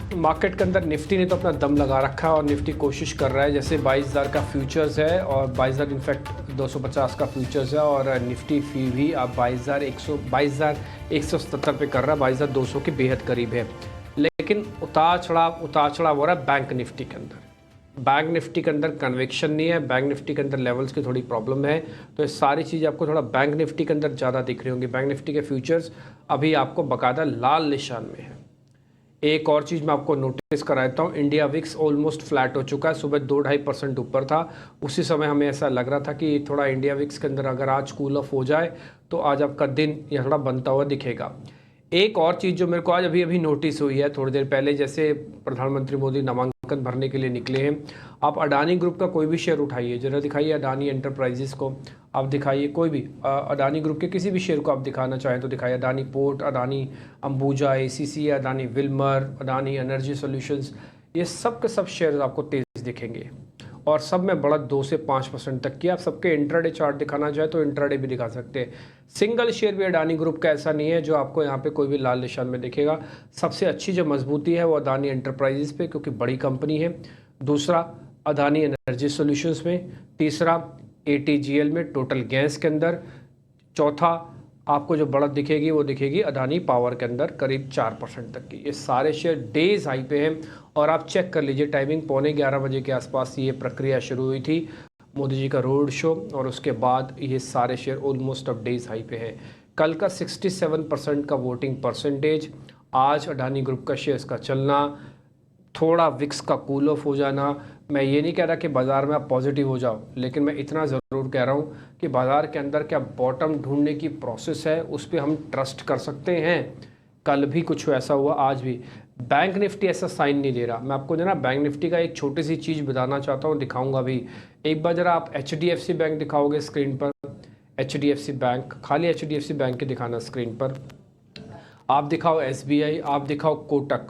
Market के अंदर Nifty ने तो अपना दम लगा रखा है और निफ्टी कोशिश कर रहा है, जैसे 22,000 का फ्यूचर्स है और 22,000 इनफैक्ट 250 का फ्यूचर्स है और निफ्टी फी भी आप 22,177 पे कर रहा है, 22,200 के बेहद करीब है। लेकिन उतार चढ़ाव हो रहा है बैंक निफ्टी के अंदर। बैंक निफ्टी के अंदर कन्विक्शन नहीं है, बैंक निफ्टी के अंदर लेवल्स की थोड़ी प्रॉब्लम है, तो ये सारी चीज़ आपको थोड़ा बैंक निफ्टी के अंदर ज़्यादा दिख रही होंगी। बैंक निफ्टी के फ्यूचर्स अभी आपको बाकायदा लाल निशान में है। एक और चीज़ मैं आपको नोटिस कराता हूँ, इंडिया विक्स ऑलमोस्ट फ्लैट हो चुका है, सुबह 2-2.5% ऊपर था। उसी समय हमें ऐसा लग रहा था कि थोड़ा इंडिया विक्स के अंदर अगर आज कूल ऑफ हो जाए तो आज आपका दिन यह थोड़ा बनता हुआ दिखेगा। एक और चीज़ जो मेरे को आज अभी नोटिस हुई है थोड़ी देर पहले, जैसे प्रधानमंत्री मोदी नामांकन भरने के लिए निकले हैं, आप अडानी ग्रुप का कोई भी शेयर उठाइए, जरा दिखाइए अडानी एंटरप्राइजेस को, आप दिखाइए कोई भी अडानी ग्रुप के किसी भी शेयर को आप दिखाना चाहें तो दिखाइए, Adani port, Adani Ambuja ACC, Adani Wilmer, Adani energy solutions, ये सब के सब शेयर आपको तेज दिखेंगे और सब में बढ़त 2 से 5% तक की। आप सबके इंट्राडे चार्ट दिखाना चाहे तो इंट्राडे भी दिखा सकते हैं। सिंगल शेयर भी अडानी ग्रुप का ऐसा नहीं है जो आपको यहाँ पे कोई भी लाल निशान में दिखेगा। सबसे अच्छी जो मजबूती है वो अडानी एंटरप्राइजेस पे, क्योंकि बड़ी कंपनी है। दूसरा अडानी एनर्जी सॉल्यूशंस में, तीसरा ATGL में टोटल गैस के अंदर, चौथा आपको जो बढ़त दिखेगी वो दिखेगी अडानी पावर के अंदर करीब 4% तक की। ये सारे शेयर डेज हाई पे हैं और आप चेक कर लीजिए टाइमिंग 11:15 बजे के आसपास ये प्रक्रिया शुरू हुई थी, मोदी जी का रोड शो, और उसके बाद ये सारे शेयर ऑलमोस्ट अब डेज हाई पे हैं। कल का 67% का वोटिंग परसेंटेज, आज अडानी ग्रुप का शेयर्स का चलना, थोड़ा विक्स का कूल ऑफ हो जाना। मैं ये नहीं कह रहा कि बाज़ार में आप पॉजिटिव हो जाओ, लेकिन मैं इतना ज़रूर कह रहा हूँ कि बाज़ार के अंदर क्या बॉटम ढूंढने की प्रोसेस है, उस पर हम ट्रस्ट कर सकते हैं। कल भी कुछ ऐसा हुआ, आज भी बैंक निफ्टी ऐसा साइन नहीं दे रहा। मैं आपको जो ना बैंक निफ्टी का एक छोटी सी चीज़ बताना चाहता हूँ, दिखाऊंगा भी। एक बार ज़रा आप HDFC बैंक दिखाओगे स्क्रीन पर, HDFC बैंक, खाली HDFC बैंक के दिखाना स्क्रीन पर। आप दिखाओ SBI, आप दिखाओ कोटक,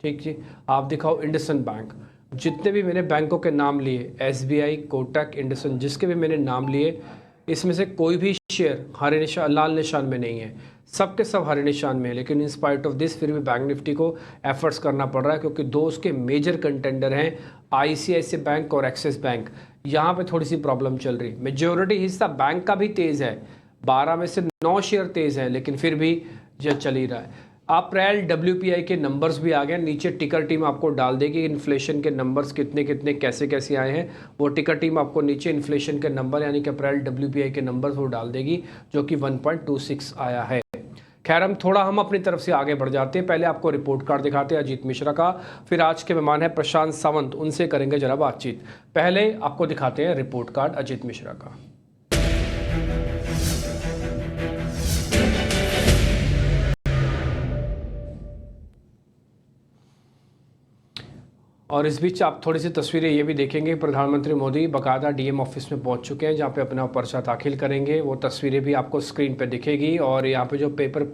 ठीक जी, आप दिखाओ इंडसइंड बैंक। जितने भी मैंने बैंकों के नाम लिए, SBI, कोटक, इंडसइंड, जिसके भी मैंने नाम लिए, इसमें से कोई भी शेयर हरे निशान, लाल निशान में नहीं है, सब के सब हरे निशान में है। लेकिन इन स्पाइट ऑफ दिस फिर भी बैंक निफ्टी को एफर्ट्स करना पड़ रहा है, क्योंकि दो उसके मेजर कंटेंडर हैं ICICI बैंक और एक्सिस बैंक। यहाँ पे थोड़ी सी प्रॉब्लम चल रही। मेजोरिटी हिस्सा बैंक का भी तेज़ है, 12 में से 9 शेयर तेज़ हैं, लेकिन फिर भी ये चल ही रहा है। आप अप्रैल WPI के नंबर्स भी आ गए, नीचे टिकर टीम आपको डाल देगी इन्फ्लेशन के नंबर्स कितने कितने कैसे कैसे आए हैं। वो टिकर टीम आपको नीचे इन्फ्लेशन के नंबर यानी कि अप्रैल WPI के नंबर्स वो डाल देगी, जो कि 1.26 आया है। खैर हम अपनी तरफ से आगे बढ़ जाते हैं। पहले आपको रिपोर्ट कार्ड दिखाते हैं अजीत मिश्रा का, फिर आज के मेहमान हैं प्रशांत सावंत, उनसे करेंगे जरा बातचीत। पहले आपको दिखाते हैं रिपोर्ट कार्ड अजीत मिश्रा का। और इस बीच आप थोड़ी सी तस्वीरें ये भी देखेंगे, प्रधानमंत्री मोदी बाकायदा DM ऑफिस में पहुंच चुके हैं, जहां पे अपना पर्चा दाखिल करेंगे। वो तस्वीरें भी आपको स्क्रीन पे दिखेगी और यहाँ पे जो पेपर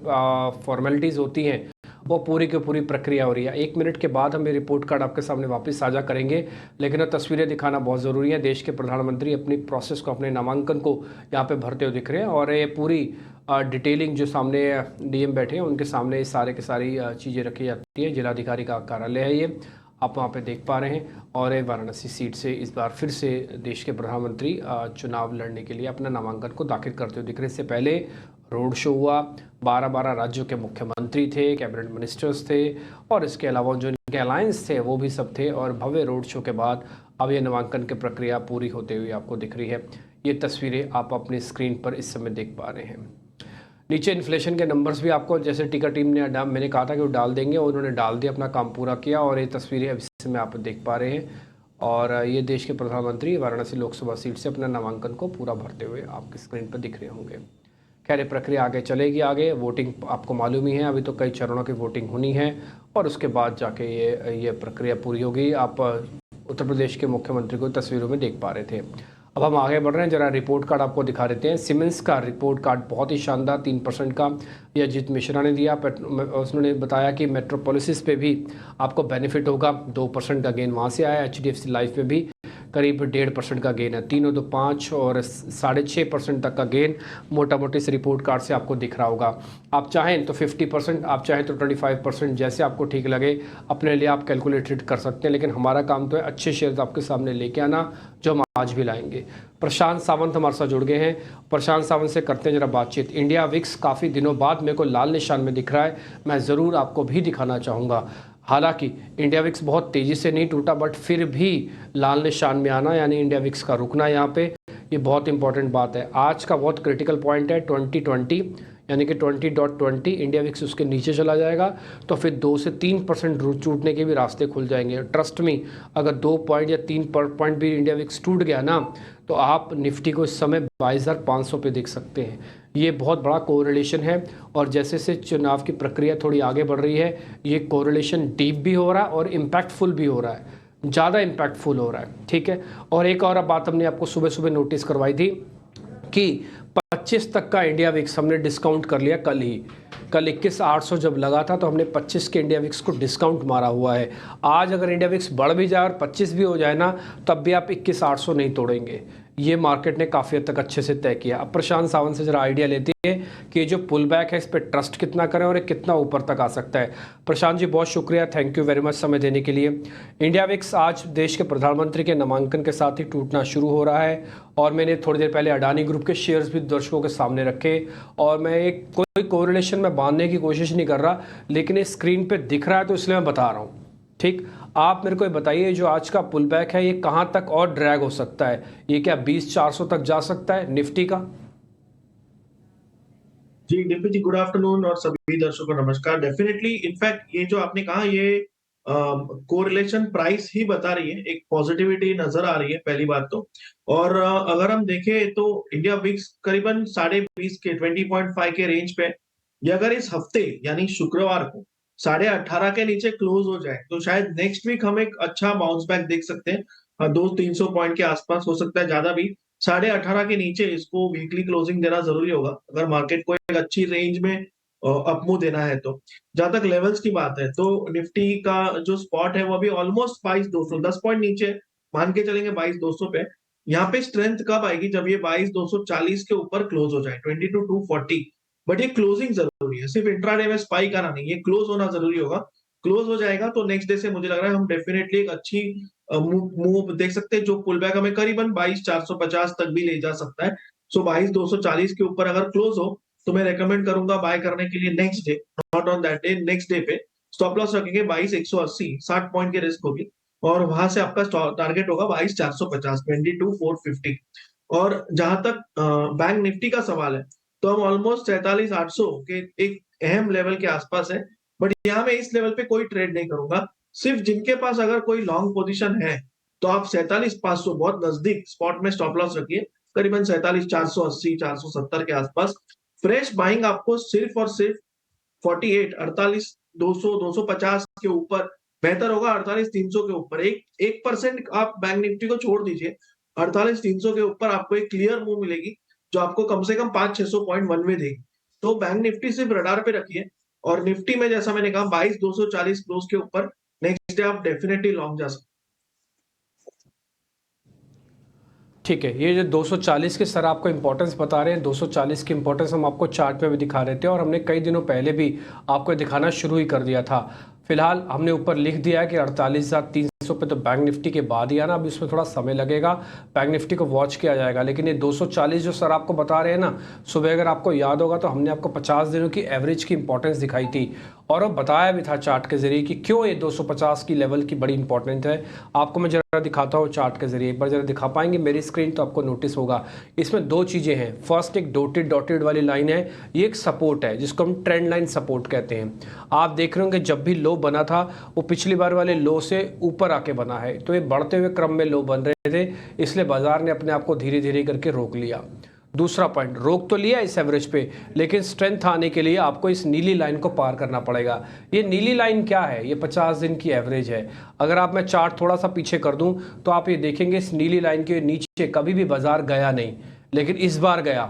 फॉर्मेलिटीज़ होती हैं वो पूरी की पूरी प्रक्रिया हो रही है। 1 मिनट के बाद हम ये रिपोर्ट कार्ड आपके सामने वापस साझा करेंगे, लेकिन तस्वीरें दिखाना बहुत ज़रूरी है। देश के प्रधानमंत्री अपनी प्रोसेस को, अपने नामांकन को यहाँ पर भरते हुए दिख रहे हैं और ये पूरी डिटेलिंग जो सामने DM बैठे हैं उनके सामने सारे के सारी चीज़ें रखी जाती है। जिलाधिकारी का कार्यालय है ये, आप वहाँ पे देख पा रहे हैं। और वाराणसी सीट से इस बार फिर से देश के प्रधानमंत्री चुनाव लड़ने के लिए अपना नामांकन को दाखिल करते हुए दिख रहे। इससे पहले रोड शो हुआ, 12 राज्यों के मुख्यमंत्री थे, कैबिनेट मिनिस्टर्स थे और इसके अलावा जो इनके अलायंस थे वो भी सब थे। और भव्य रोड शो के बाद अब ये नामांकन की प्रक्रिया पूरी होते हुए आपको दिख रही है। ये तस्वीरें आप अपनी स्क्रीन पर इस समय देख पा रहे हैं। नीचे इन्फ्लेशन के नंबर्स भी आपको, जैसे टिकर टीम ने मैंने कहा था कि वो डाल देंगे, उन्होंने डाल दिया, अपना काम पूरा किया। और ये तस्वीरें अब इस समय आप देख पा रहे हैं। और ये देश के प्रधानमंत्री वाराणसी लोकसभा सीट से अपना नामांकन को पूरा भरते हुए आपकी स्क्रीन पर दिख रहे होंगे। खैर, प्रक्रिया आगे चलेगी। आगे वोटिंग आपको मालूम ही है, अभी तो कई चरणों की वोटिंग होनी है और उसके बाद जाके ये प्रक्रिया पूरी होगी। आप उत्तर प्रदेश के मुख्यमंत्री को तस्वीरों में देख पा रहे थे। अब हम आगे बढ़ रहे हैं, जरा रिपोर्ट कार्ड आपको दिखा देते हैं। सीमेंस का रिपोर्ट कार्ड बहुत ही शानदार, 3% का ये अजीत मिश्रा ने दिया। उसने बताया कि मेट्रोपॉलिसिस पे भी आपको बेनिफिट होगा, 2% का गेन वहाँ से आया। HDFC लाइफ में भी करीब 1.5% का गेन है। तीनों तो 5 और 6.5% तक का गेन मोटा मोटी इस रिपोर्ट कार्ड से आपको दिख रहा होगा। आप चाहें तो 50%, आप चाहें तो 25%, जैसे आपको ठीक लगे अपने लिए आप कैलकुलेटेड कर सकते हैं। लेकिन हमारा काम तो है अच्छे शेयर्स आपके सामने लेके आना, जो हम आज भी लाएंगे। प्रशांत सावंत हमारे साथ जुड़ गए हैं। प्रशांत सावंत से करते हैं जरा बातचीत। इंडिया विक्स काफ़ी दिनों बाद मेरे को लाल निशान में दिख रहा है, मैं ज़रूर आपको भी दिखाना चाहूँगा। हालांकि इंडिया विक्स बहुत तेज़ी से नहीं टूटा, बट फिर भी लाल निशान में आना यानी इंडिया विक्स का रुकना यहाँ पे, ये बहुत इंपॉर्टेंट बात है। आज का बहुत क्रिटिकल पॉइंट है 2020, यानी कि 20.20 इंडिया विक्स उसके नीचे चला जाएगा तो फिर 2 से 3% टूटने के भी रास्ते खुल जाएंगे। ट्रस्ट मी, अगर 2 पॉइंट या 3 पॉइंट भी इंडिया विक्स टूट गया ना, तो आप निफ्टी को इस समय 22,500 पे देख सकते हैं। ये बहुत बड़ा कोरिलेशन है, और जैसे से चुनाव की प्रक्रिया थोड़ी आगे बढ़ रही है, ये कोरिलेशन डीप भी हो रहा है और इम्पैक्टफुल भी हो रहा है, ज़्यादा इम्पैक्टफुल हो रहा है। ठीक है, और एक और बात हमने आपको सुबह सुबह नोटिस करवाई थी कि 25 तक का इंडिया विक्स हमने डिस्काउंट कर लिया कल ही। कल 21,800 जब लगा था तो हमने 25 के इंडिया विक्स को डिस्काउंट मारा हुआ है। आज अगर इंडिया विक्स बढ़ भी जाए और 25 भी हो जाए ना, तब भी आप 21,800 नहीं तोड़ेंगे। ये मार्केट ने काफ़ी हद तक अच्छे से तय किया। अब प्रशांत सावंत से जरा आइडिया लेते हैं कि ये जो पुल बैक है इस पर ट्रस्ट कितना करें और ये कितना ऊपर तक आ सकता है। प्रशांत जी बहुत शुक्रिया, थैंक यू वेरी मच समय देने के लिए। इंडिया विक्स आज देश के प्रधानमंत्री के नामांकन के साथ ही टूटना शुरू हो रहा है, और मैंने थोड़ी देर पहले अडानी ग्रुप के शेयर्स भी दर्शकों के सामने रखे, और मैं एक कोई कोरिलेशन में बांधने की कोशिश नहीं कर रहा, लेकिन ये स्क्रीन पे दिख रहा है तो इसलिए मैं बता रहा हूँ। ठीक, आप मेरे को ये बताइए जो आज का पुल बैक है ये कहाँ तक और ड्रैग हो सकता है? ये क्या 20,400 तक जा सकता है निफ्टी का? जी डीपी जी, गुड आफ्टरनून और सभी दर्शकों को नमस्कार। डेफिनेटली इनफैक्ट ये जो आपने कहा ये कोरिलेशन प्राइस ही बता रही है, एक पॉजिटिविटी नजर आ रही है पहली बात तो। और अगर हम देखें तो इंडिया विक्स करीबन 20.5 के 20.5 के रेंज पे, ये अगर इस हफ्ते यानी शुक्रवार को 18.5 के नीचे क्लोज हो जाए तो शायद नेक्स्ट वीक हम एक अच्छा बाउंस बैक देख सकते हैं। 200-300 पॉइंट के आसपास हो सकता है, ज्यादा भी 18.5 के नीचे इसको वीकली क्लोजिंग देना जरूरी होगा अगर मार्केट को एक अच्छी रेंज में अपमूव देना है तो। जहां तक लेवल्स की बात है तो निफ्टी का जो स्पॉट है वो अभी ऑलमोस्ट 22,200, 10 पॉइंट नीचे मान के चलेंगे 22,200 पे। यहाँ पे स्ट्रेंथ कब आएगी? जब ये 22,240 के ऊपर क्लोज हो जाए, 22,240। बट ये क्लोजिंग जरूरी है, सिर्फ इंट्राडे में स्पाइक आना नहीं, ये क्लोज होना जरूरी होगा। क्लोज हो जाएगा तो नेक्स्ट डे से मुझे लग रहा है हम डेफिनेटली एक अच्छी मूव देख सकते हैं, जो पुल बैक हमें करीबन 22,450 तक भी ले जा सकता है। सो 22,240 के ऊपर अगर क्लोज हो तो मैं रेकमेंड करूंगा बाय करने के लिए next day, not on that day, next day पे। स्टॉप लॉस रखेंगे 22,180, 60 पॉइंट की रिस्क होगी, और वहां से आपका टारगेट होगा 22,450, 22,450। और जहां तक बैंक निफ्टी का सवाल है तो हम ऑलमोस्ट 43,800 के एक अहम लेवल के आसपास है। बट यहाँ मैं इस लेवल पे कोई ट्रेड नहीं करूंगा। सिर्फ जिनके पास अगर कोई लॉन्ग पोजीशन है तो आप 47,500 बहुत नजदीक स्पॉट में स्टॉप लॉस रखिए, करीबन 47,480, 470 के आसपास। फ्रेश बाइंग आपको सिर्फ और सिर्फ 48 250 के ऊपर बेहतर होगा। 48,300 के ऊपर 1% आप बैंक निफ्टी को छोड़ दीजिए, 48,300 के ऊपर आपको एक क्लियर मूव मिलेगी जो आपको कम से कम 500-600 पॉइंट वन वे देगी। तो बैंक निफ्टी सिर्फ रडार पे रखिए, और निफ्टी में जैसा मैंने कहा 22,240 क्लोज के ऊपर नेक्स्ट डे आप डेफिनेटली लॉन्ग जा सकते। ठीक है, ये जो 240 के सर आपको इंपॉर्टेंस बता रहे हैं, 240 की इंपॉर्टेंस हम आपको चार्ट पे भी दिखा रहे थे, और हमने कई दिनों पहले भी आपको दिखाना शुरू ही कर दिया था। फिलहाल हमने ऊपर लिख दिया है कि 48,300 पे तो बैंक निफ्टी के बाद ही आना, अभी उसमें थोड़ा समय लगेगा, बैंक निफ्टी को वॉच किया जाएगा। लेकिन ये 240 जो सर आपको बता रहे हैं ना, सुबह अगर आपको याद होगा तो हमने आपको 50 दिनों की एवरेज की इंपॉर्टेंस दिखाई थी, और वो बताया भी था चार्ट के जरिए कि क्यों ये 250 की लेवल की बड़ी इंपॉर्टेंट है। आपको मैं जरा दिखाता हूँ चार्ट के जरिए, एक बार जरा दिखा पाएंगे मेरी स्क्रीन तो आपको नोटिस होगा। इसमें दो चीज़ें हैं, फर्स्ट एक डॉटेड वाली लाइन है, ये एक सपोर्ट है जिसको हम ट्रेंड लाइन सपोर्ट कहते हैं। आप देख रहे होंगे जब भी लो बना था वो पिछली बार वाले लो से ऊपर आके बना है, तो ये बढ़ते हुए क्रम में लो बन रहे थे, इसलिए बाजार ने अपने आप को धीरे धीरे करके रोक लिया। दूसरा पॉइंट, रोक तो लिया इस एवरेज पे, लेकिन स्ट्रेंथ आने के लिए आपको इस नीली लाइन को पार करना पड़ेगा। ये नीली लाइन क्या है? ये 50 दिन की एवरेज है। अगर आप मैं चार्ट थोड़ा सा पीछे कर दूं तो आप ये देखेंगे इस नीली लाइन के नीचे कभी भी बाजार गया नहीं, लेकिन इस बार गया।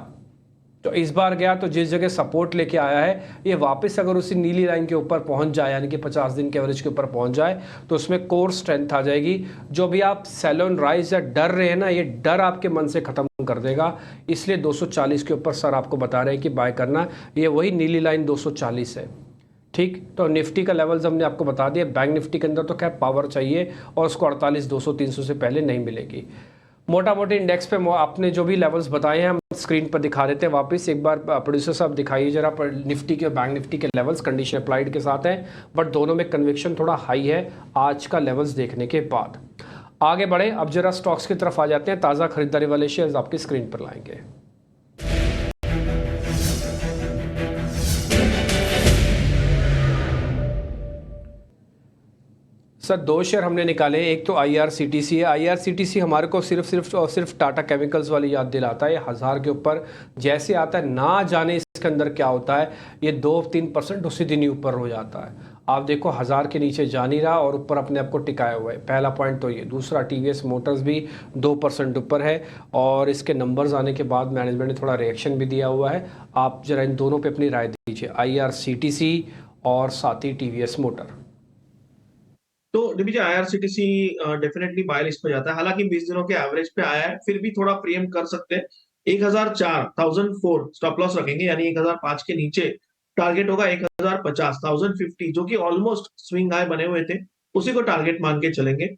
तो इस बार गया तो जिस जगह सपोर्ट लेके आया है ये वापस अगर उसी नीली लाइन के ऊपर पहुंच जाए, यानी कि 50 दिन के एवरेज के ऊपर पहुंच जाए, तो उसमें कोर स्ट्रेंथ आ जाएगी। जो भी आप सेल ऑन राइज या डर रहे हैं ना, ये डर आपके मन से खत्म कर देगा। इसलिए 240 के ऊपर सर आपको बता रहे हैं कि बाय करना, ये वही नीली लाइन 240 है। ठीक, तो निफ्टी का लेवल्स हमने आपको बता दिया। बैंक निफ्टी के अंदर तो खैर पावर चाहिए और उसको 48,200-300 से पहले नहीं मिलेगी। मोटा मोटी इंडेक्स पे आपने जो भी लेवल्स बताए हैं हम स्क्रीन पर दिखा देते हैं वापस एक बार। प्रोड्यूसर साहब दिखाइए जरा निफ्टी के और बैंक निफ्टी के लेवल्स कंडीशन अप्लाइड के साथ हैं, बट दोनों में कन्विक्शन थोड़ा हाई है आज का लेवल्स देखने के बाद। आगे बढ़े, अब जरा स्टॉक्स की तरफ आ जाते हैं। ताज़ा खरीदारी वाले शेयर्स आपकी स्क्रीन पर लाएंगे। सर दो शेयर हमने निकाले, एक तो IRCTC है। IRCTC हमारे को सिर्फ टाटा केमिकल्स वाली याद दिलाता है। ये 1000 के ऊपर जैसे आता है, ना जाने इसके अंदर क्या होता है, ये 2-3% उसी दिन ही ऊपर हो जाता है। आप देखो 1000 के नीचे जा नहीं रहा और ऊपर अपने आप को टिकाया हुआ है। पहला पॉइंट तो ये। दूसरा, TVS मोटर्स भी 2% ऊपर है और इसके नंबर्स आने के बाद मैनेजमेंट ने थोड़ा रिएक्शन भी दिया हुआ है। आप जरा इन दोनों पे अपनी राय दीजिए, IRCTC और साथ ही TVS मोटर। तो देखिए IRCTC डेफिनेटली बाय लिस्ट पे जाता है, हालांकि 20 दिनों के एवरेज पे आया है, फिर भी थोड़ा प्रीएम कर सकते हैं। 1004 स्टॉप लॉस रखेंगे, यानी 1005 के नीचे टारगेट होगा 1050 1050, जो कि ऑलमोस्ट स्विंग हाई बने हुए थे, उसी को टारगेट मान के चलेंगे।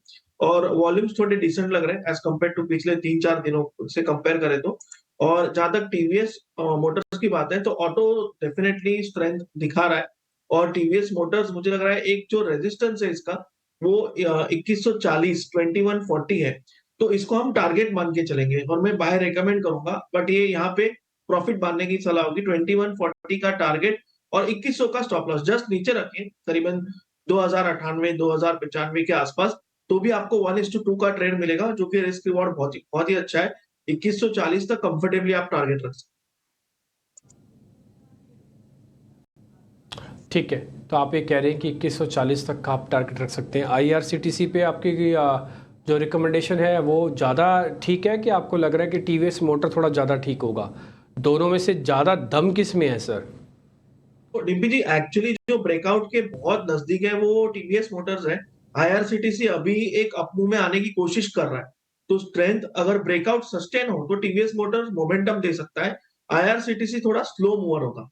और वॉल्यूम्स थोड़े डिसेंट लग रहे हैं एज कम्पेयर टू पिछले 3-4 दिनों से कंपेयर करें तो। और जहां तक टीवीएस मोटर्स की बात है, तो ऑटो डेफिनेटली स्ट्रेंथ दिखा रहा है। और टीवीएस मोटर्स मुझे लग रहा है एक जो रेजिस्टेंस है इसका, वो 2140 2140 है, तो इसको हम टारगेट मान के चलेंगे और मैं बाय रेकमेंड करूंगा। बट ये यहाँ पे प्रॉफिट बांधने की सलाह होगी। 2140 का टारगेट और 2100 का स्टॉप लॉस जस्ट नीचे रखें, करीबन 2098 2095 के आसपास, तो भी आपको 1:2 का ट्रेड मिलेगा, जो कि रिस्क रिवॉर्ड बहुत ही अच्छा है। 2140 तक कंफर्टेबली आप टारगेट रख सकते हैं। ठीक है, तो आप ये कह रहे हैं कि 2140 तक का आप टारगेट रख सकते हैं। IRCTC पे आपकी जो रिकमेंडेशन है वो ज़्यादा ठीक है कि आपको लग रहा है कि TVS मोटर थोड़ा ज़्यादा ठीक होगा? दोनों में से ज़्यादा दम किस में है सर? तो डिम्पी जी, एक्चुअली जो ब्रेकआउट के बहुत नजदीक है वो टीवीएस मोटर्स है। IRCTC अभी एक अपमूव में आने की कोशिश कर रहा है, तो स्ट्रेंथ अगर ब्रेकआउट सस्टेन हो तो टीवीएस मोटर्स मोमेंटम दे सकता है। IRCTC थोड़ा स्लो मूवर होगा।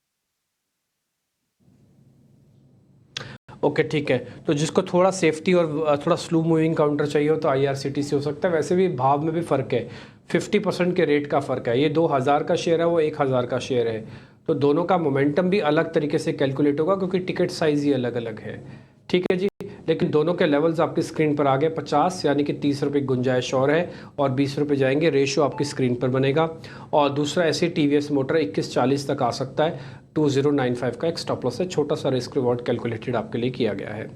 ओके ठीक है, तो जिसको थोड़ा सेफ्टी और थोड़ा स्लो मूविंग काउंटर चाहिए हो तो IRCTC हो सकता है। वैसे भी भाव में भी फ़र्क है, 50% के रेट का फ़र्क है। ये 2000 का शेयर है, वो 1000 का शेयर है, तो दोनों का मोमेंटम भी अलग तरीके से कैलकुलेट होगा क्योंकि टिकट साइज़ ही अलग अलग है। ठीक है जी, लेकिन दोनों के लेवल्स आपकी स्क्रीन पर आ गए। 50 यानी कि 30 रुपये की गुंजाइश और है और 20 रुपये जाएंगे, रेशो आपकी स्क्रीन पर बनेगा। और दूसरा ऐसे TVS मोटर 2140 तक आ सकता है, 2095 का एक स्टॉप लॉस है। छोटा सा रिस्क रिवॉर्ड कैलकुलेटेड आपके लिए किया गया है।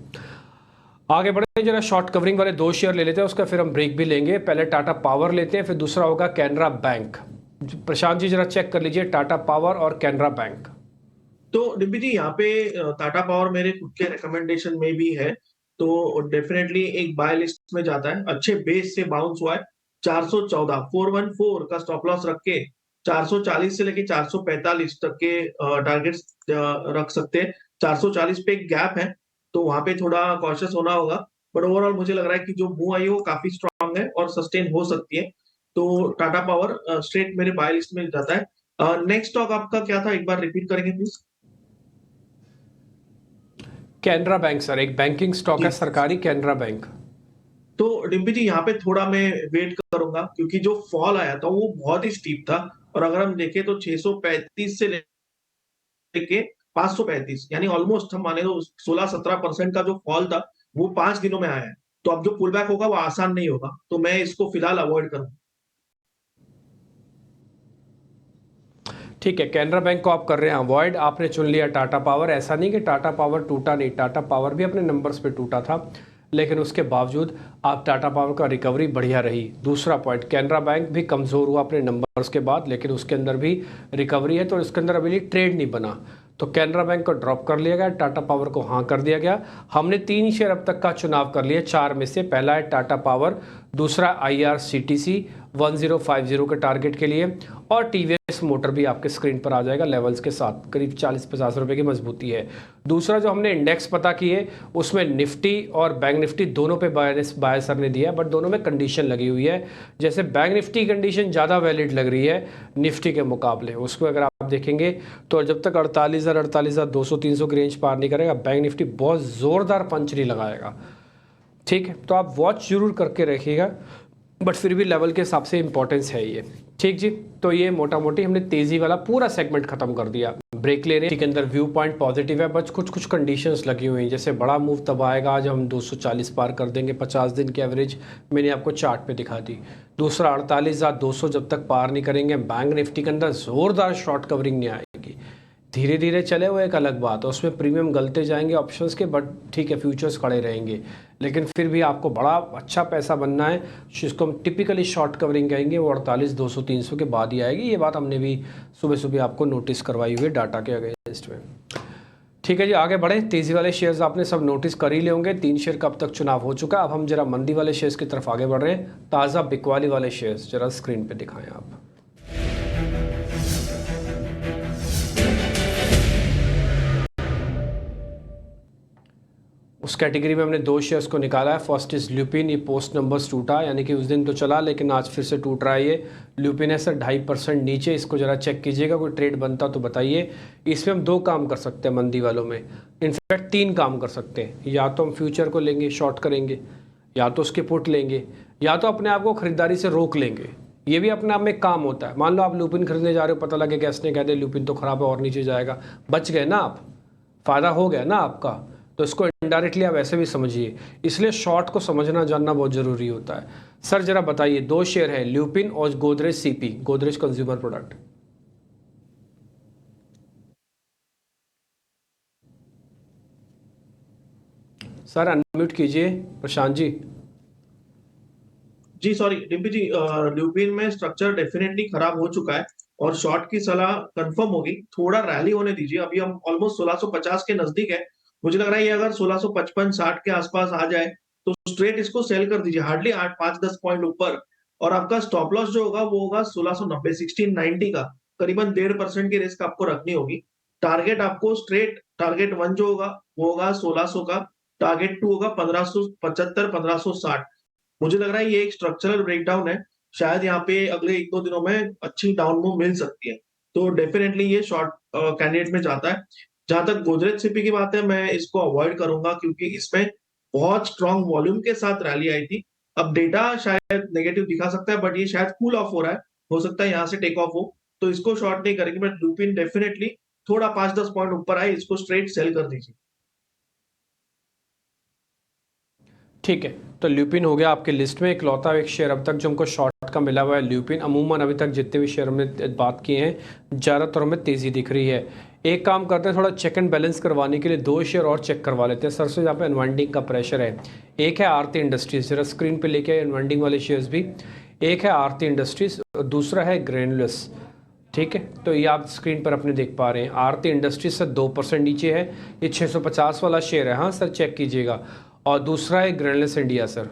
आगे बढ़े, जरा शॉर्ट कवरिंग वाले दो शेयर ले लेते हैं, उसका फिर हम ब्रेक भी लेंगे। पहले टाटा पावर लेते हैं, फिर दूसरा होगा कैनरा बैंक। प्रशांत जी जरा चेक कर लीजिए टाटा पावर और कैनरा बैंक। तो डिम्पी जी, यहाँ पे टाटा पावर मेरे खुद के रिकमेंडेशन में भी है, तो डेफिनेटली एक बाय लिस्ट में जाता है। अच्छे बेस से बाउंस हुआ है। 414 414 का स्टॉप लॉस रख के 440 से लेके 445 तक के टारगेट्स रख सकते हैं। 440 पे एक गैप है, तो वहां पे थोड़ा कॉशियस होना होगा। बट ओवरऑल मुझे लग रहा है कि जो मूव आई है वो काफी स्ट्रांग है और सस्टेन हो सकती है। तो टाटा पावर स्ट्रेट मेरे बाय लिस्ट में जाता है। नेक्स्ट स्टॉक आपका क्या था, एक बार रिपीट करेंगे प्लीज? कैनरा बैंक सर, एक बैंकिंग स्टॉक है जी, सरकारी, कैनरा बैंक। तो डिम्पी जी यहाँ पे थोड़ा मैं वेट करूंगा, क्योंकि जो फॉल आया था वो बहुत ही स्टीप था। और अगर हम देखें तो 635 से लेके 535, यानी ऑलमोस्ट हम माने तो 16-17% का जो फॉल था वो 5 दिनों में आया है। तो अब जो पुल बैक होगा वो आसान नहीं होगा, तो मैं इसको फिलहाल अवॉइड करूंगा। ठीक है, कैनरा बैंक को आप कर रहे हैं अवॉइड। आपने चुन लिया टाटा पावर। ऐसा नहीं कि टाटा पावर टूटा नहीं, टाटा पावर भी अपने नंबर्स पे टूटा था, लेकिन उसके बावजूद आप टाटा पावर का रिकवरी बढ़िया रही। दूसरा पॉइंट, कैनरा बैंक भी कमज़ोर हुआ अपने नंबर्स के बाद, लेकिन उसके अंदर भी रिकवरी है, तो इसके अंदर अभी ट्रेड नहीं बना। तो कैनरा बैंक को ड्रॉप कर लिया गया, टाटा पावर को हाँ कर दिया गया। हमने 3 शेयर अब तक का चुनाव कर लिया 4 में से। पहला है टाटा पावर, दूसरा IRCTC 1050 के टारगेट के लिए, और TVS मोटर भी आपके स्क्रीन पर आ जाएगा लेवल्स के साथ, करीब 40-50 रुपए की मजबूती है। दूसरा जो हमने इंडेक्स पता किए उसमें निफ्टी और बैंक निफ्टी दोनों पे बाय सर ने दिया है, बट दोनों में कंडीशन लगी हुई है। जैसे बैंक निफ्टी कंडीशन ज़्यादा वैलिड लग रही है निफ्टी के मुकाबले, उसको अगर आप देखेंगे तो जब तक 48,200 300 की रेंज पार नहीं करेगा बैंक निफ्टी बहुत ज़ोरदार पंच नहीं लगाएगा। ठीक है, तो आप वॉच जरूर करके रखिएगा, बट फिर भी लेवल के हिसाब से इंपॉर्टेंस है ये। ठीक जी, तो ये मोटा मोटी हमने तेजी वाला पूरा सेगमेंट खत्म कर दिया। ब्रेक ले रहे हैं, के अंदर व्यू पॉइंट पॉजिटिव है, बस कुछ कंडीशंस लगी हुई हैं। जैसे बड़ा मूव तब आएगा आज हम 240 पार कर देंगे, 50 दिन की एवरेज मैंने आपको चार्ट पे दिखा दी। दूसरा 48,200 जब तक पार नहीं करेंगे बैंक निफ्टी के अंदर जोरदार शॉर्ट कवरिंग नहीं आएगी। धीरे धीरे चले वो एक अलग बात है, उसमें प्रीमियम गलते जाएंगे ऑप्शंस के, बट ठीक है फ्यूचर्स खड़े रहेंगे। लेकिन फिर भी आपको बड़ा अच्छा पैसा बनना है, जिसको हम टिपिकली शॉर्ट कवरिंग कहेंगे, वो 48,200 300 के बाद ही आएगी। ये बात हमने भी सुबह सुबह आपको नोटिस करवाई हुई है डाटा के अगेंस्ट में। ठीक है जी, आगे बढ़े। तेज़ी वाले शेयर्स आपने सब नोटिस कर ही ले होंगे, 3 शेयर का अब तक चुनाव हो चुका है। अब हम जरा मंदी वाले शेयर्स की तरफ आगे बढ़ रहे हैं। ताज़ा बिकवाली वाले शेयर्स जरा स्क्रीन पर दिखाएँ आप। उस कैटेगरी में हमने 2 शेयर्स को निकाला है। फर्स्ट इज ल्यूपिन, ये पोस्ट नंबर्स टूटा, यानी कि उस दिन तो चला लेकिन आज फिर से टूट रहा है। ये ल्यूपिन है सर 2.5% नीचे, इसको ज़रा चेक कीजिएगा, कोई ट्रेड बनता तो बताइए। इसमें हम 2 काम कर सकते हैं मंदी वालों में, इनफैक्ट 3 काम कर सकते हैं। या तो हम फ्यूचर को लेंगे शॉर्ट करेंगे, या तो उसके पुट लेंगे, या तो अपने आप को खरीदारी से रोक लेंगे। ये भी अपने आप में काम होता है। मान लो आप ल्यूपिन खरीदने जा रहे हो, पता लगे गैस ने कह दे ल्यूपिन तो ख़राब है और नीचे जाएगा, बच गए ना आप, फ़ायदा हो गया ना आपका। तो इसको इनडायरेक्टली आप ऐसे भी समझिए। इसलिए शॉर्ट को समझना जानना बहुत ज़रूरी होता है। सर जरा बताइए, 2 शेयर है ल्यूपिन और Godrej CP, Godrej consumer product. Sir unmute कीजिए प्रशांत जी। जी सॉरी डिम्पी जी, ल्यूपिन में स्ट्रक्चर डेफिनेटली खराब हो चुका है और शॉर्ट की सलाह कंफर्म होगी। थोड़ा रैली होने दीजिए, अभी हम ऑलमोस्ट 1650 के नजदीक है। मुझे लग रहा है ये अगर 1655-60 के आसपास आ जाए तो स्ट्रेट इसको सेल कर दीजिए, हार्डली 8-5-10 पॉइंट ऊपर। और आपका स्टॉप लॉस जो होगा वो होगा 1690 1690 का, करीबन 1.5% की रिस्क आपको रखनी होगी। टारगेट आपको स्ट्रेट टारगेट 1 जो होगा वो होगा 1600 का, टारगेट 2 होगा 1575 1560। मुझे लग रहा है ये एक स्ट्रक्चरल ब्रेकडाउन है, शायद यहाँ पे अगले 1-2 दिनों में अच्छी डाउन मूव मिल सकती है। तो डेफिनेटली ये शॉर्ट कैंडिडेट में जाता है। जहां तक गोदरेज सीपी की बात है, मैं इसको अवॉइड करूंगा क्योंकि इसमें बहुत स्ट्रॉन्ग वॉल्यूम के साथ रैली आई थी। अब डेटा शायद नेगेटिव दिखा सकता है, बट ये शायद कूल ऑफ हो रहा है, हो सकता है यहाँ से टेक ऑफ हो, तो इसको शॉर्ट नहीं करेंगे। बट लुपिन डेफिनेटली थोड़ा 5-10 पॉइंट ऊपर आए, इसको स्ट्रेट सेल कर दीजिए। ठीक है, तो ल्यूपिन हो गया आपके लिस्ट में इकलौता एक शेयर अब तक जो हमको शॉर्ट का मिला हुआ है ल्यूपिन। अमूमन अभी तक जितने भी शेयर हमने बात किए हैं ज़्यादातर में तेज़ी दिख रही है। एक काम करते हैं, थोड़ा चेक एंड बैलेंस करवाने के लिए 2 शेयर और चेक करवा लेते हैं सर से, जहाँ पे अनवाइंडिंग का प्रेशर है। एक है आरती इंडस्ट्रीज, जरा स्क्रीन पे लेके अनवाइंडिंग वाले शेयर्स भी। एक है आरती इंडस्ट्रीज, दूसरा है ग्रेनुलस। ठीक है, तो ये आप स्क्रीन पर अपने देख पा रहे हैं। आरती इंडस्ट्रीज से 2% नीचे है, ये 650 वाला शेयर है। हाँ सर चेक कीजिएगा। और दूसरा है ग्रेनुलस इंडिया सर।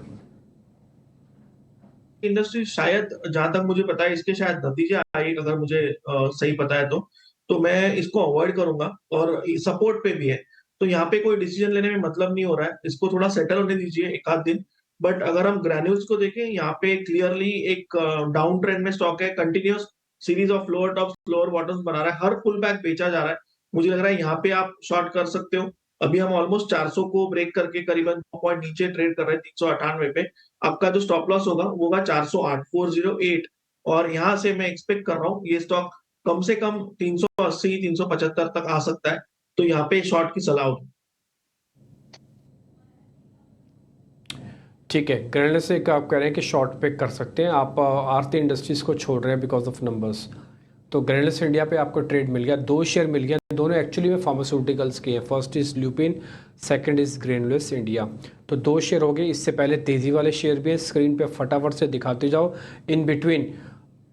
इंडस्ट्री शायद, जहां तक मुझे पता है, इसके शायद नतीजे आए, अगर मुझे सही पता है तो मैं इसको अवॉइड करूंगा। और सपोर्ट पे भी है, तो यहाँ पे कोई डिसीजन लेने में मतलब नहीं हो रहा है, इसको थोड़ा सेटल होने दीजिए एक आध दिन। बट अगर हम ग्रैन्यूल्स को देखें, यहाँ पे क्लियरली एक डाउन ट्रेंड में स्टॉक है, continuous series of lower tops lower bottoms बना रहा है, हर पुल बैक बेचा जा रहा है। मुझे लग रहा है यहाँ पे आप शॉर्ट कर सकते हो। अभी हम ऑलमोस्ट 400 को ब्रेक करके करीबन 2 पॉइंट नीचे ट्रेड कर रहे हैं 398 पे। आपका जो स्टॉप लॉस होगा वो होगा 408 408। और यहाँ से मैं एक्सपेक्ट कर रहा हूँ ये स्टॉक कम से कम 380 375 तक आ सकता है, तो यहाँ पे शॉर्ट की सलाह होगी। ठीक है, ग्रेनुलस से आप कह रहे हैं कि शॉर्ट पे कर सकते हैं आप। आरती इंडस्ट्रीज़ को छोड़ रहे हैं बिकॉज ऑफ नंबर्स। तो ग्रेनुलस इंडिया पे आपको ट्रेड मिल गया, 2 शेयर मिल गया, दोनों एक्चुअली में फार्मास्यूटिकल्स के हैं। First is Lupin, second is Granules India. तो 2 शेयर हो गए। इससे पहले तेज़ी वाले शेयर भी हैं, स्क्रीन पे फटाफट से दिखाते जाओ। इन बिटवीन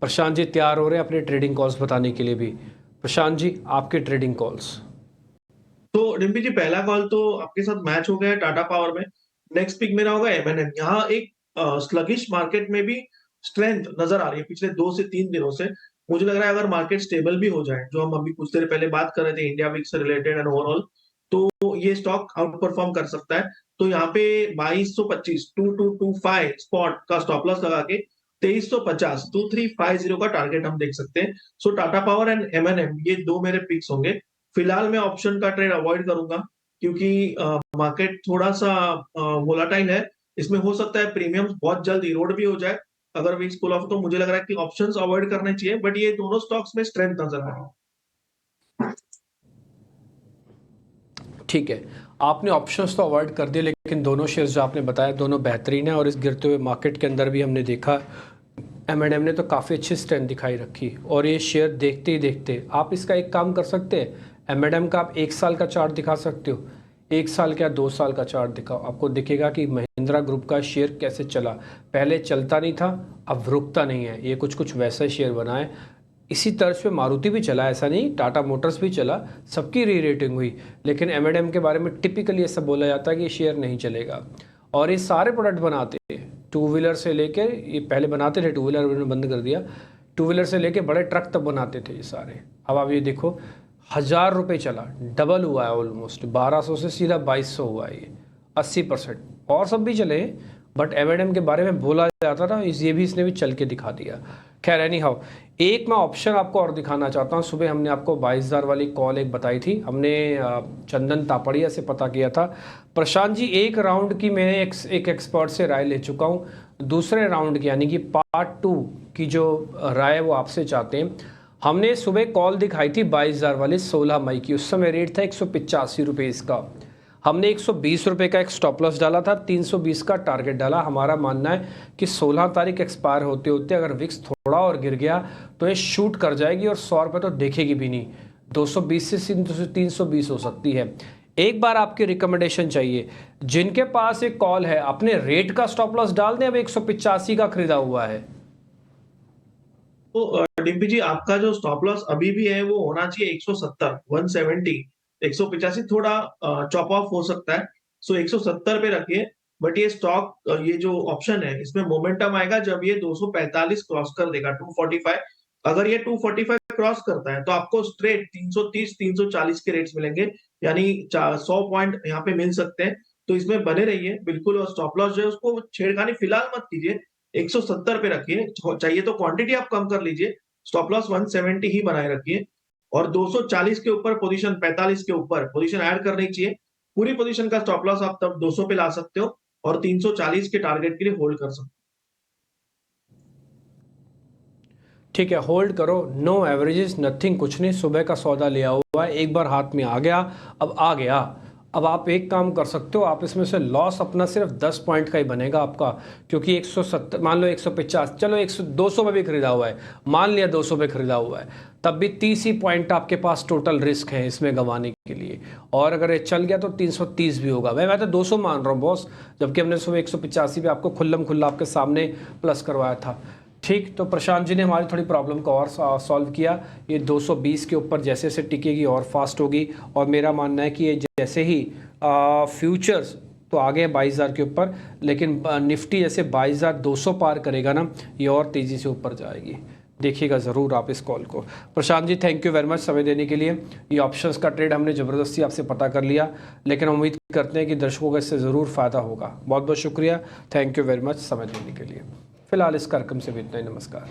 प्रशांत जी तैयार हो रहे हैं अपने ट्रेडिंग कॉल्स बताने के लिए भी। प्रशांत जी आपके ट्रेडिंग कॉल्स। तो डिम्पी जी, पहला कॉल तो आपके साथ मैच हो गया है टाटा पावर में। नेक्स्ट पिक मेरा होगा एमएनएम। यहाँ एक स्लगिश मार्केट में भी स्ट्रेंथ नजर आ रही है पिछले 2 से 3 दिनों से। मुझे लग रहा है अगर मार्केट स्टेबल भी हो जाए, जो हम अभी कुछ देर पहले बात कर रहे थे इंडिया वीक से रिलेटेड एंड ओवरऑल, तो ये स्टॉक आउट परफॉर्म कर सकता है। तो यहाँ पे 2225 2225 स्पॉट का स्टॉप लॉस लगा के 2350 2350 का टारगेट हम देख सकते हैं। सो टाटा पावर एंड एमएनएम, ये 2 मेरे पिक्स होंगे। फिलहाल मैं ऑप्शन का ट्रेड अवॉइड करूंगा, क्योंकि मार्केट थोड़ा-सा वोलेटाइल है। इसमें हो सकता है प्रीमियम्स बहुत जल्द इरोड भी हो जाए अगर विक्स कूल ऑफ, तो मुझे लग रहा है कि ऑप्शंस अवॉइड करने चाहिए, बट ये दोनों स्टॉक्स में स्ट्रेंथ नजर आ रही है। ठीक है, आपने ऑप्शंस तो अवॉइड कर दिए, लेकिन दोनों शेयर्स जो आपने बताया दोनों बेहतरीन है और इस गिरते हुए मार्केट के अंदर भी हमने देखा एम ने तो काफ़ी अच्छी स्ट्रेंथ दिखाई रखी और ये शेयर देखते ही देखते आप इसका एक काम कर सकते हैं, एम का आप 1 साल का चार्ट दिखा सकते हो, 1 साल का 2 साल का चार्ट दिखाओ, आपको दिखेगा कि महिंद्रा ग्रुप का शेयर कैसे चला। पहले चलता नहीं था, अब रुकता नहीं है, ये कुछ कुछ वैसा ही शेयर बना है। इसी तर्ज पे मारुति भी चला, ऐसा नहीं, टाटा मोटर्स भी चला, सबकी री रेटिंग हुई। लेकिन एम के बारे में टिपिकली ऐसा बोला जाता है कि ये शेयर नहीं चलेगा। और ये सारे प्रोडक्ट बनाते हैं, टू व्हीलर से लेके, ये पहले बनाते थे, टू व्हीलर उन्होंने बंद कर दिया, टू व्हीलर से लेके बड़े ट्रक तक बनाते थे ये सारे। अब आप ये देखो, 1000 रुपये चला, डबल हुआ है ऑलमोस्ट, 1200 से सीधा 2200 हुआ है ये, 80%। और सब भी चले, बट एम के बारे में बोला जाता था, ये भी इसने भी चल के दिखा दिया। खैर एनी हाउ, एक मैं ऑप्शन आपको और दिखाना चाहता हूँ। सुबह हमने आपको 22,000 वाली कॉल एक बताई थी, हमने चंदन तापड़िया से पता किया था। प्रशांत जी, एक राउंड की मैं एक एक्सपर्ट से राय ले चुका हूँ, दूसरे राउंड की यानी कि पार्ट 2 की जो राय वो आपसे चाहते हैं। हमने सुबह कॉल दिखाई थी 22,000 वाली 16 मई की, उस समय रेट था 185 रुपये इसका। हमने 120 रुपये का एक स्टॉप लॉस डाला था, 320 का टारगेट डाला। हमारा मानना है कि 16 तारीख एक्सपायर होते होते अगर विक्स थोड़ा और गिर गया तो ये शूट कर जाएगी और 100 रुपये तो देखेगी भी नहीं, 220 से 320 हो सकती है। एक बार आपकी रिकमेंडेशन चाहिए, जिनके पास एक कॉल है अपने रेट का स्टॉप लॉस डाल दें, अब 185 का खरीदा हुआ है। तो डिम्पी जी, आपका जो स्टॉप लॉस अभी भी है वो होना चाहिए 170, 170। 185 थोड़ा चॉप ऑफ हो सकता है, सो 170 पे रखिए। बट ये स्टॉक, ये जो ऑप्शन है, इसमें मोमेंटम आएगा जब ये 245 क्रॉस कर देगा, 245। अगर ये 245 क्रॉस करता है तो आपको स्ट्रेट 330 340 के रेट्स मिलेंगे, यानी 100 पॉइंट यहाँ पे मिल सकते हैं। तो इसमें बने रहिए बिल्कुल, और स्टॉप लॉस जो है उसको छेड़खानी फिलहाल मत कीजिए, 170 पे रखिए। चाहिए तो क्वांटिटी आप कम कर लीजिए, स्टॉप लॉस 170 ही बनाए रखिए, और 240 के ऊपर पोजीशन, 45 के ऊपर पोजीशन ऐड करनी चाहिए। पूरी पोजीशन का स्टॉप लॉस आप तब 200 पे ला सकते हो और 340 के टारगेट के लिए होल्ड कर सकते हो। ठीक है, होल्ड करो, नो एवरेजेस नथिंग, कुछ नहीं, सुबह का सौदा लिया हुआ है, एक बार हाथ में आ गया, अब आ गया। अब आप एक काम कर सकते हो, आप इसमें से लॉस अपना सिर्फ 10 पॉइंट का ही बनेगा आपका, क्योंकि 170, मान लो 150, चलो 100 200 पे भी खरीदा हुआ है, मान लिया 200 पे खरीदा हुआ है, तब भी 30 ही पॉइंट आपके पास टोटल रिस्क है इसमें गंवाने के लिए। और अगर ये चल गया तो 330 भी होगा। मैं तो 200 मान रहा हूँ बॉस, जबकि हमने सुबह 185 पे आपको खुल्लम खुल्ला आपके सामने प्लस करवाया था। ठीक, तो प्रशांत जी ने हमारी थोड़ी प्रॉब्लम को और सॉल्व किया। ये 220 के ऊपर जैसे जैसे टिकेगी और फास्ट होगी, और मेरा मानना है कि ये जैसे ही फ्यूचर्स तो आगे हैं 22,000 के ऊपर, लेकिन निफ्टी जैसे 22,200 पार करेगा ना, ये और तेज़ी से ऊपर जाएगी। देखिएगा ज़रूर आप इस कॉल को। Prashant ji, thank you very much समय देने के लिए। ये ऑप्शंस का ट्रेड हमने ज़बरदस्ती आपसे पता कर लिया, लेकिन हम उम्मीद करते हैं कि दर्शकों को इससे ज़रूर फ़ायदा होगा। बहुत बहुत शुक्रिया, थैंक यू वेरी मच समय देने के लिए। फिलहाल इस कार्यक्रम से भी इतना ही, नमस्कार।